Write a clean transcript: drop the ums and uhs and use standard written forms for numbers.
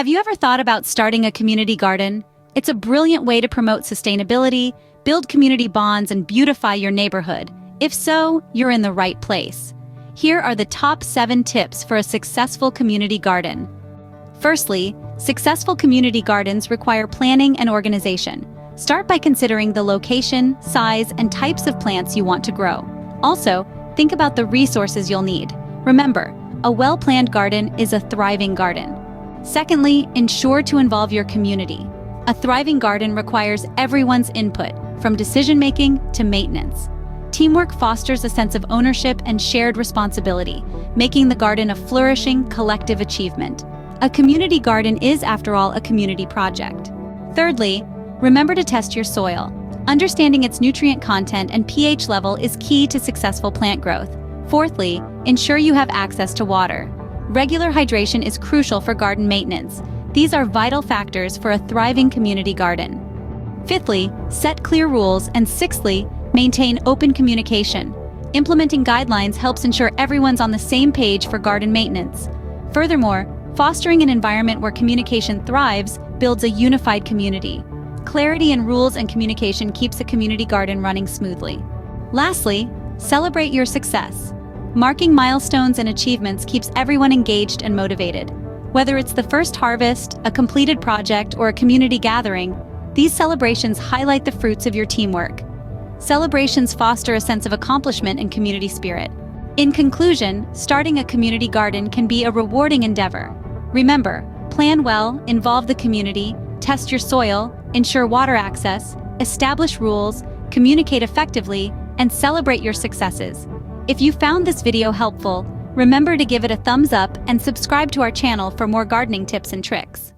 Have you ever thought about starting a community garden? It's a brilliant way to promote sustainability, build community bonds, and beautify your neighborhood. If so, you're in the right place. Here are the top 7 tips for a successful community garden. Firstly, successful community gardens require planning and organization. Start by considering the location, size, and types of plants you want to grow. Also, think about the resources you'll need. Remember, a well-planned garden is a thriving garden. Secondly, ensure to involve your community. A thriving garden requires everyone's input, from decision-making to maintenance. Teamwork fosters a sense of ownership and shared responsibility, making the garden a flourishing, collective achievement. A community garden is, after all, a community project. Thirdly, remember to test your soil. Understanding its nutrient content and pH level is key to successful plant growth. Fourthly, ensure you have access to water. Regular hydration is crucial for garden maintenance. These are vital factors for a thriving community garden. Fifthly, set clear rules, and sixthly, maintain open communication. Implementing guidelines helps ensure everyone's on the same page for garden maintenance. Furthermore, fostering an environment where communication thrives builds a unified community. Clarity in rules and communication keeps a community garden running smoothly. Lastly, celebrate your success. Marking milestones and achievements keeps everyone engaged and motivated. Whether it's the first harvest, a completed project, or a community gathering, these celebrations highlight the fruits of your teamwork. Celebrations foster a sense of accomplishment and community spirit. In conclusion, starting a community garden can be a rewarding endeavor. Remember, plan well, involve the community, test your soil, ensure water access, establish rules, communicate effectively, and celebrate your successes. If you found this video helpful, remember to give it a thumbs up and subscribe to our channel for more gardening tips and tricks.